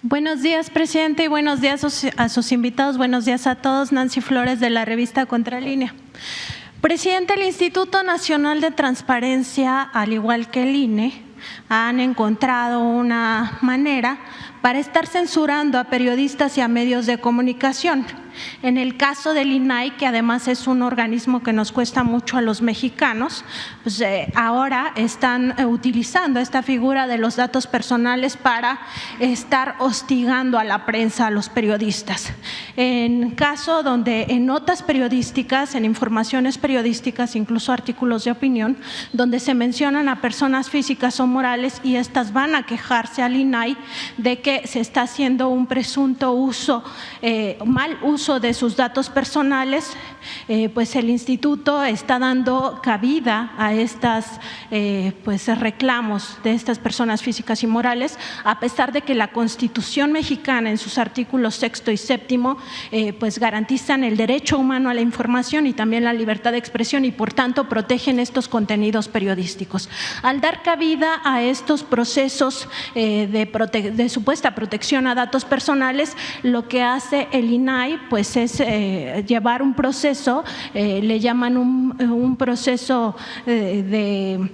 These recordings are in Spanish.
Buenos días, presidente, y buenos días a sus invitados. Buenos días a todos. Nancy Flores, de la revista Contralínea. Presidente, el Instituto Nacional de Transparencia, al igual que el INE, han encontrado una manera para estar censurando a periodistas y a medios de comunicación. En el caso del INAI, que además es un organismo que nos cuesta mucho a los mexicanos, pues ahora están utilizando esta figura de los datos personales para estar hostigando a la prensa, a los periodistas. En caso donde en notas periodísticas, en informaciones periodísticas, incluso artículos de opinión, donde se mencionan a personas físicas o morales y estas van a quejarse al INAI de que se está haciendo un presunto uso, mal uso de sus datos personales, pues el instituto está dando cabida a estas pues reclamos de estas personas físicas y morales, a pesar de que la Constitución mexicana en sus artículos 6 y 7 pues garantizan el derecho humano a la información y también la libertad de expresión y por tanto protegen estos contenidos periodísticos. Al dar cabida a estos procesos de supuesta protección a datos personales, lo que hace el INAI pues es llevar un proceso, le llaman un proceso de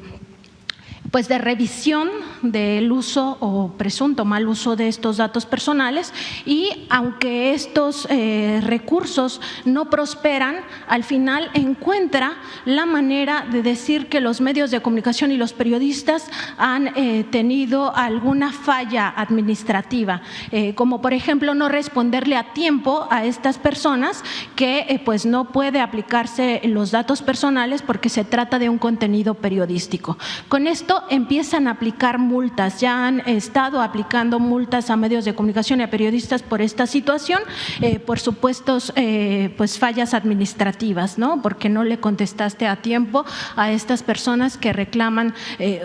revisión del uso o presunto mal uso de estos datos personales, y aunque estos recursos no prosperan, al final encuentra la manera de decir que los medios de comunicación y los periodistas han tenido alguna falla administrativa, como por ejemplo no responderle a tiempo a estas personas que pues no puede aplicarse los datos personales porque se trata de un contenido periodístico. Con esto empiezan a aplicar multas, ya han estado aplicando multas a medios de comunicación y a periodistas por esta situación, por supuestos pues fallas administrativas, ¿no? Porque no le contestaste a tiempo a estas personas que reclaman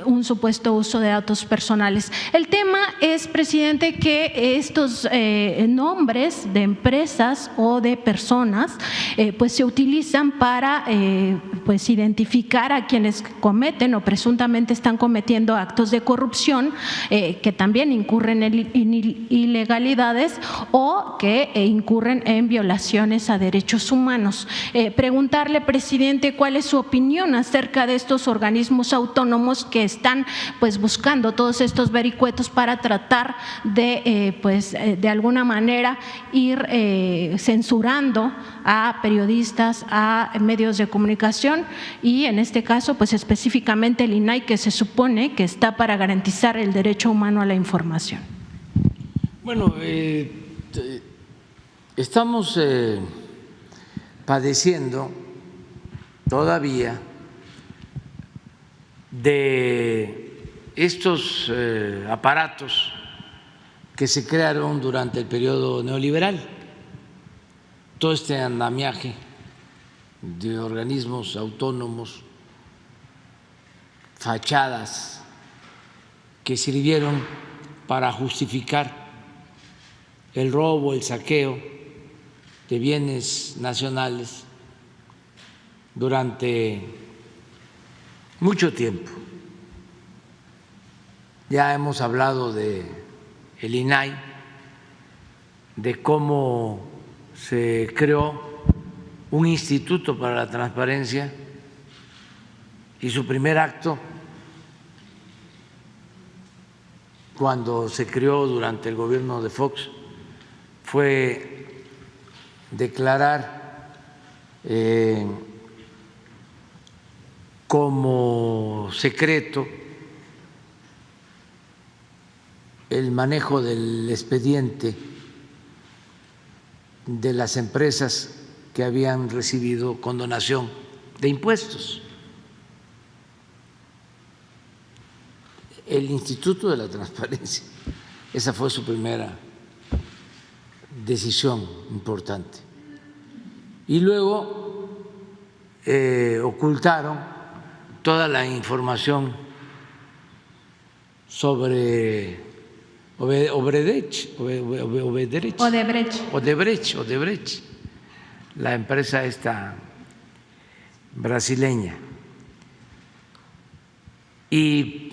un supuesto uso de datos personales. El tema es, presidente, que estos nombres de empresas o de personas pues se utilizan para pues identificar a quienes cometen o presuntamente están cometiendo actos de corrupción que también incurren en ilegalidades o que incurren en violaciones a derechos humanos. Preguntarle, presidente, cuál es su opinión acerca de estos organismos autónomos que están pues buscando todos estos vericuetos para tratar de pues de alguna manera ir censurando a periodistas, a medios de comunicación y en este caso pues específicamente el INAI, que se supone que está para garantizar el derecho humano a la información. Bueno, estamos padeciendo todavía de estos aparatos que se crearon durante el periodo neoliberal, todo este andamiaje de organismos autónomos, fachadas que sirvieron para justificar el robo, el saqueo de bienes nacionales durante mucho tiempo. Ya hemos hablado de el INAI, de cómo se creó un instituto para la transparencia y su primer acto, cuando se creó durante el gobierno de Fox, fue declarar como secreto el manejo del expediente de las empresas que habían recibido condonación de impuestos. El Instituto de la Transparencia, esa fue su primera decisión importante. Y luego ocultaron toda la información sobre Odebrecht, la empresa esta brasileña. Y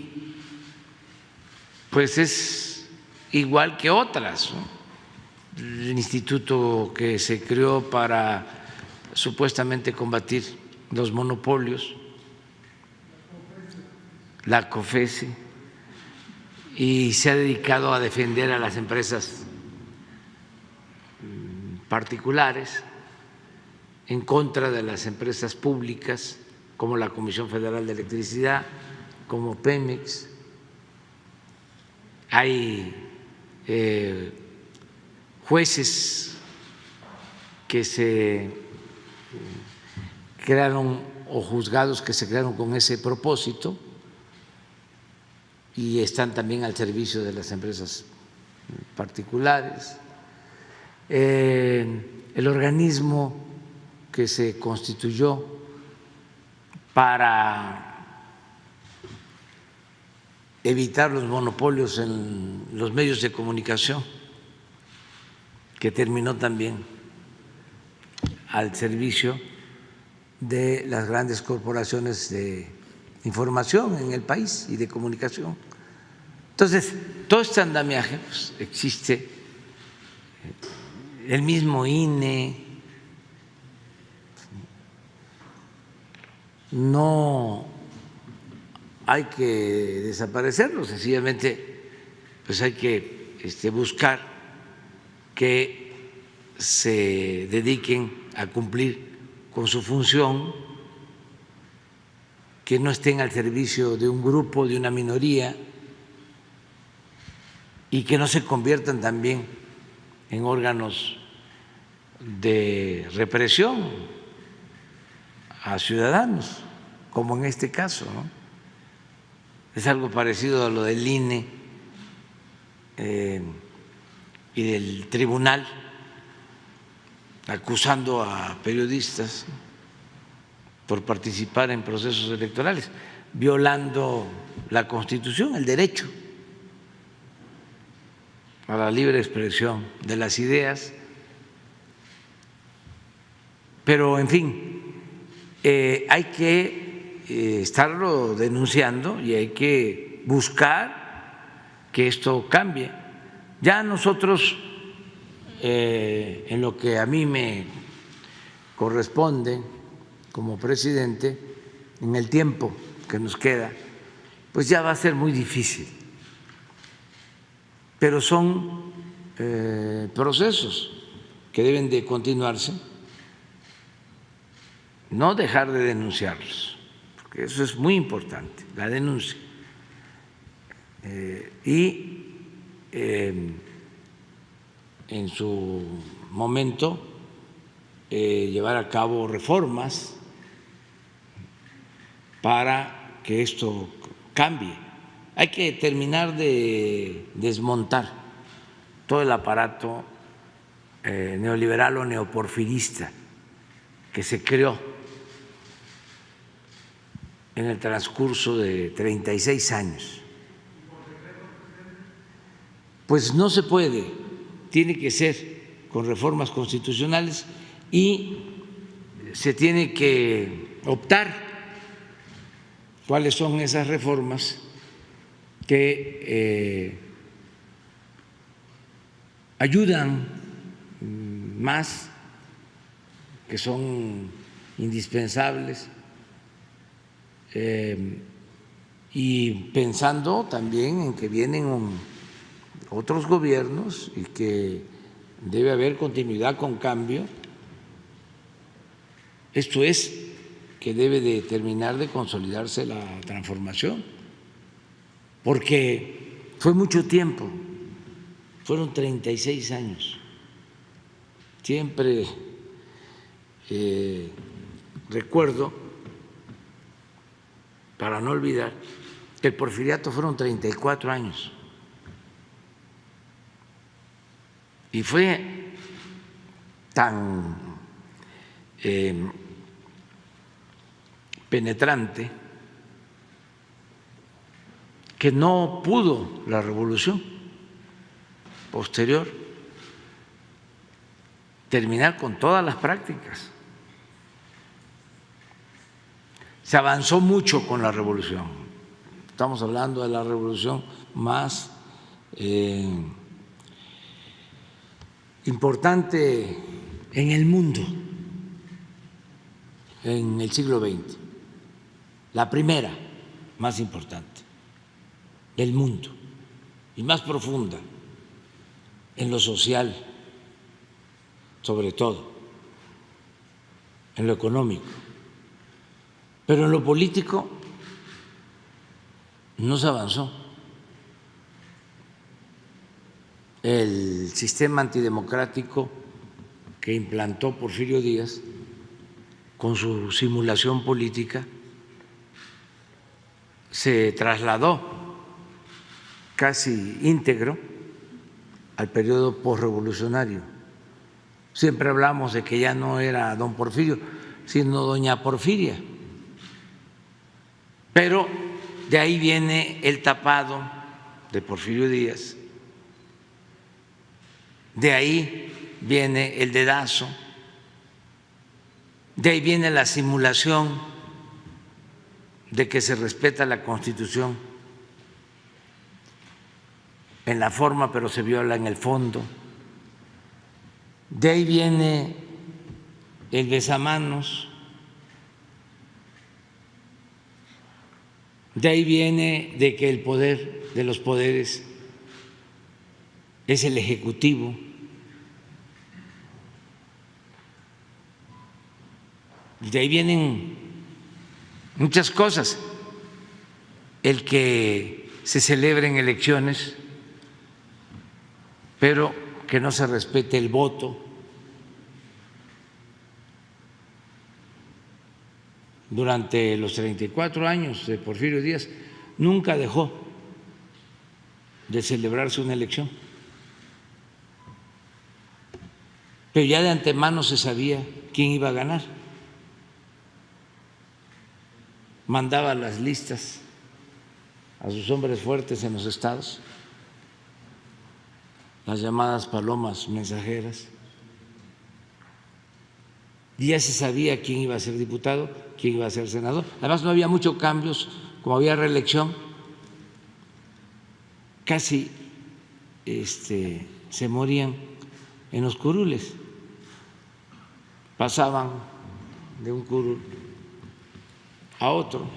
pues es igual que otras, ¿no? El instituto que se creó para supuestamente combatir los monopolios, la COFESE, y se ha dedicado a defender a las empresas particulares en contra de las empresas públicas, como la Comisión Federal de Electricidad, como Pemex. Hay jueces que se crearon o juzgados que se crearon con ese propósito y están también al servicio de las empresas particulares. El organismo que se constituyó para evitar los monopolios en los medios de comunicación, que terminó también al servicio de las grandes corporaciones de información en el país y de comunicación. Entonces, todo este andamiaje pues, existe, el mismo INE, no hay que desaparecerlo, sencillamente pues hay que buscar que se dediquen a cumplir con su función, que no estén al servicio de un grupo, de una minoría, y que no se conviertan también en órganos de represión a ciudadanos, como en este caso, ¿no? Es algo parecido a lo del INE y del tribunal acusando a periodistas por participar en procesos electorales, violando la Constitución, el derecho a la libre expresión de las ideas. Pero, en fin, hay que estarlo denunciando y hay que buscar que esto cambie. Ya nosotros, en lo que a mí me corresponde como presidente, en el tiempo que nos queda, pues ya va a ser muy difícil. Pero son procesos que deben de continuarse, no dejar de denunciarlos, porque eso es muy importante, la denuncia. En su momento llevar a cabo reformas para que esto cambie. Hay que terminar de desmontar todo el aparato neoliberal o neoporfirista que se creó en el transcurso de 36 años. Pues no se puede, tiene que ser con reformas constitucionales y se tiene que optar cuáles son esas reformas que ayudan más, que son indispensables, y pensando también en que vienen otros gobiernos y que debe haber continuidad con cambio. Esto es, que debe de terminar de consolidarse la transformación, porque fue mucho tiempo, fueron 36 años. Siempre recuerdo, para no olvidar, que el porfiriato fueron 34 años. Y fue tan penetrante que no pudo la revolución posterior terminar con todas las prácticas. Se avanzó mucho con la revolución. Estamos hablando de la revolución más importante en el mundo en el siglo XX, la primera más importante del mundo y más profunda en lo social, sobre todo, en lo económico, pero en lo político no se avanzó. El sistema antidemocrático que implantó Porfirio Díaz con su simulación política se trasladó casi íntegro al periodo posrevolucionario. Siempre hablamos de que ya no era don Porfirio, sino doña Porfiria, pero de ahí viene el tapado de Porfirio Díaz, de ahí viene el dedazo, de ahí viene la simulación de que se respeta la Constitución en la forma, pero se viola en el fondo. De ahí viene el besamanos, de ahí viene de que el poder de los poderes es el ejecutivo. De ahí vienen muchas cosas. El que se celebren elecciones, pero que no se respete el voto. Durante los 34 años de Porfirio Díaz nunca dejó de celebrarse una elección, pero ya de antemano se sabía quién iba a ganar. Mandaba las listas a sus hombres fuertes en los estados, las llamadas palomas mensajeras, y ya se sabía quién iba a ser diputado, quién iba a ser senador. Además no había muchos cambios, como había reelección, casi se morían en los curules, pasaban de un curul a otro.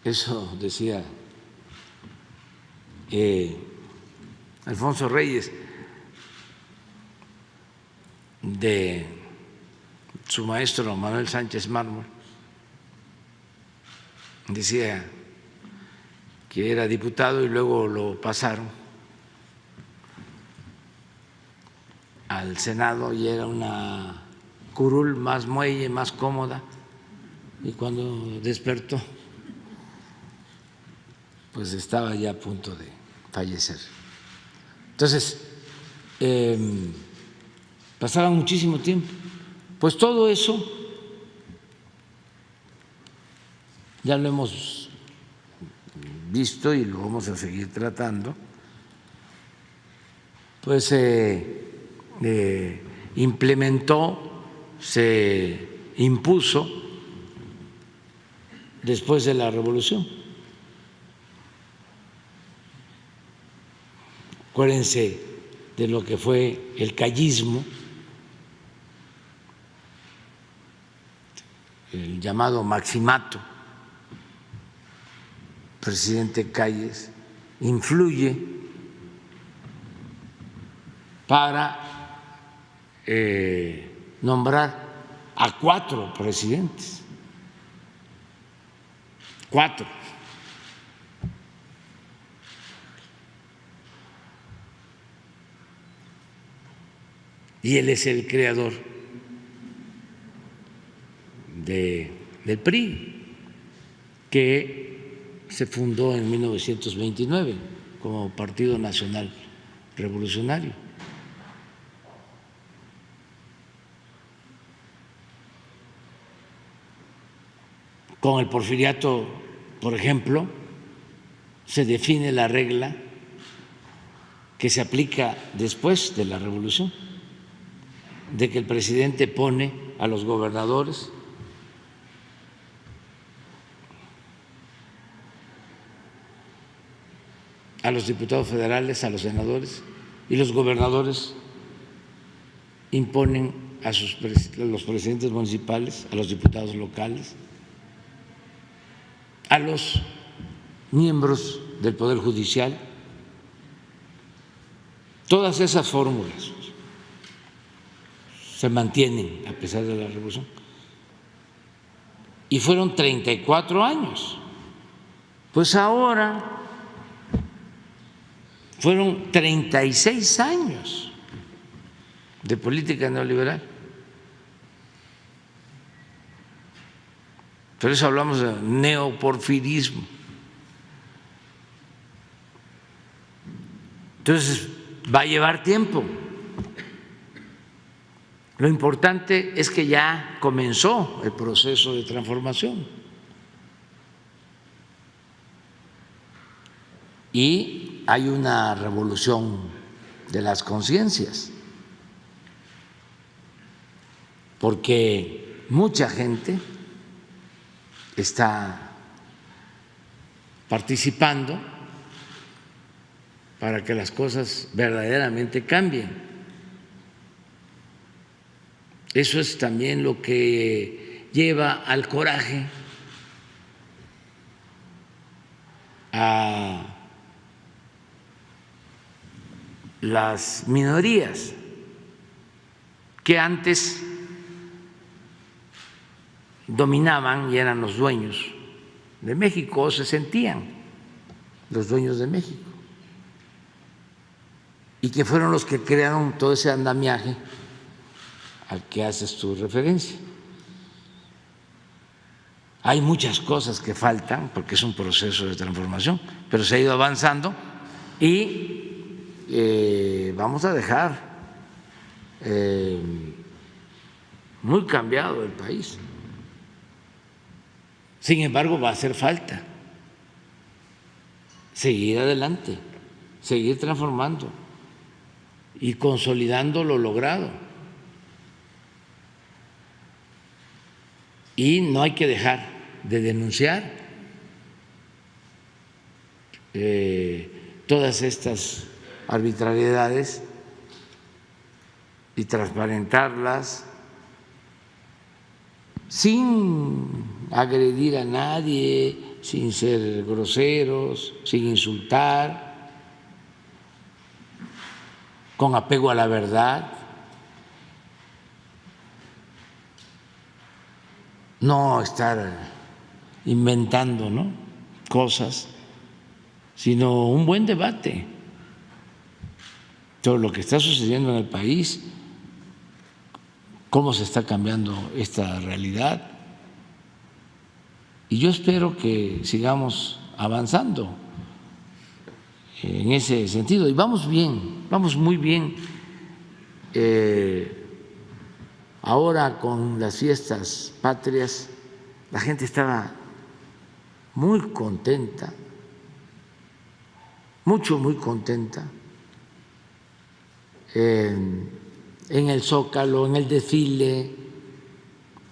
Eso decía Alfonso Reyes de su maestro Manuel Sánchez Mármol. Decía que era diputado y luego lo pasaron al Senado y era una curul más muelle, más cómoda, y cuando despertó pues estaba ya a punto de fallecer. Entonces, pasaba muchísimo tiempo. Pues todo eso ya lo hemos visto y lo vamos a seguir tratando, pues se implementó, se impuso después de la Revolución. Acuérdense de lo que fue el callismo, el llamado maximato. Presidente Calles influye para nombrar a 4 presidentes, 4. Y él es el creador del PRI, que se fundó en 1929 como Partido Nacional Revolucionario. Con el porfiriato, por ejemplo, se define la regla que se aplica después de la Revolución, de que el presidente pone a los gobernadores a los diputados federales, a los senadores, y los gobernadores imponen a los presidentes municipales, a los diputados locales, a los miembros del Poder Judicial. Todas esas fórmulas se mantienen a pesar de la revolución. Y fueron 34 años. Pues ahora fueron 36 años de política neoliberal. Por eso hablamos de neoporfirismo. Entonces, va a llevar tiempo. Lo importante es que ya comenzó el proceso de transformación y hay una revolución de las conciencias, porque mucha gente está participando para que las cosas verdaderamente cambien. Eso es también lo que lleva al coraje, a las minorías que antes dominaban y eran los dueños de México, o se sentían los dueños de México, y que fueron los que crearon todo ese andamiaje al que haces tu referencia. Hay muchas cosas que faltan porque es un proceso de transformación, pero se ha ido avanzando y vamos a dejar muy cambiado el país. Sin embargo, va a hacer falta seguir adelante, seguir transformando y consolidando lo logrado. Y no hay que dejar de denunciar todas estas arbitrariedades y transparentarlas sin agredir a nadie, sin ser groseros, sin insultar, con apego a la verdad. No estar inventando, ¿no?, cosas, sino un buen debate sobre lo que está sucediendo en el país, cómo se está cambiando esta realidad. Y yo espero que sigamos avanzando en ese sentido. Y vamos bien, vamos muy bien. Ahora con las fiestas patrias la gente estaba muy contenta, muy contenta, en el Zócalo, en el desfile,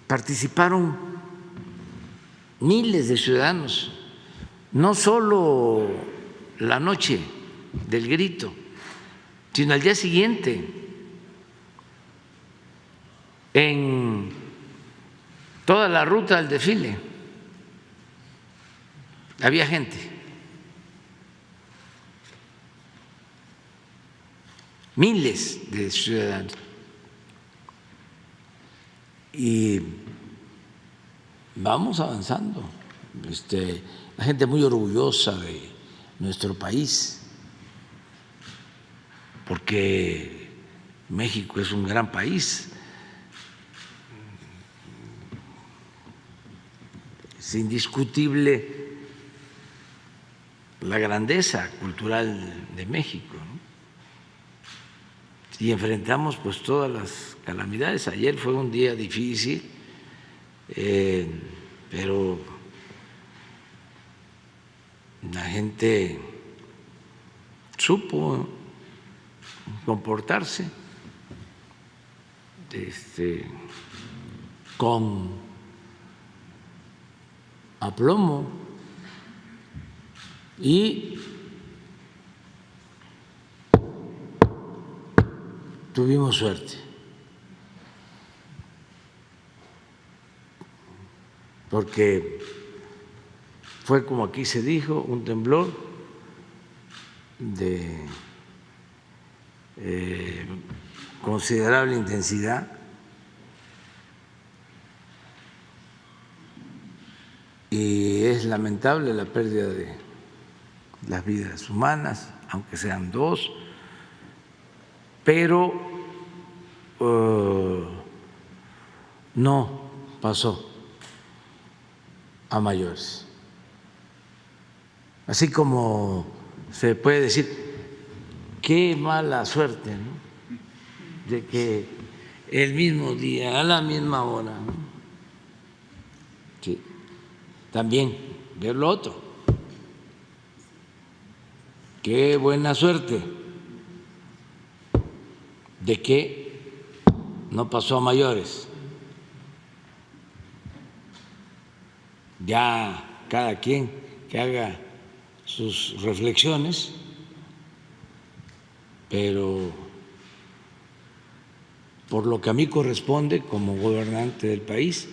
participaron miles de ciudadanos, no solo la noche del grito, sino al día siguiente. En toda la ruta del desfile había gente, miles de ciudadanos, y vamos avanzando. La gente muy orgullosa de nuestro país, porque México es un gran país. Es indiscutible la grandeza cultural de México, ¿no? Y enfrentamos pues todas las calamidades. Ayer fue un día difícil, pero la gente supo comportarse con aplomo y tuvimos suerte, porque fue, como aquí se dijo, un temblor de considerable intensidad y es lamentable la pérdida de las vidas humanas, aunque sean 2, pero no pasó a mayores. Así como se puede decir, qué mala suerte, ¿no?, de que el mismo día, a la misma hora, ¿no? Sí. También ver lo otro. Qué buena suerte de que no pasó a mayores. Ya cada quien que haga sus reflexiones, pero por lo que a mí corresponde como gobernante del país,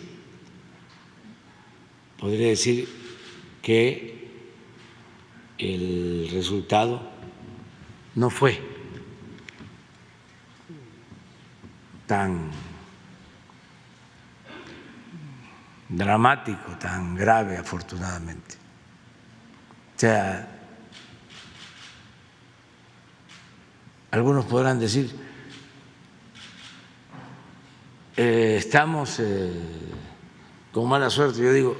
podría decir que el resultado no fue tan dramático, tan grave, afortunadamente. O sea, algunos podrán decir, estamos con mala suerte. Yo digo,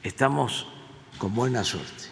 estamos con buena suerte.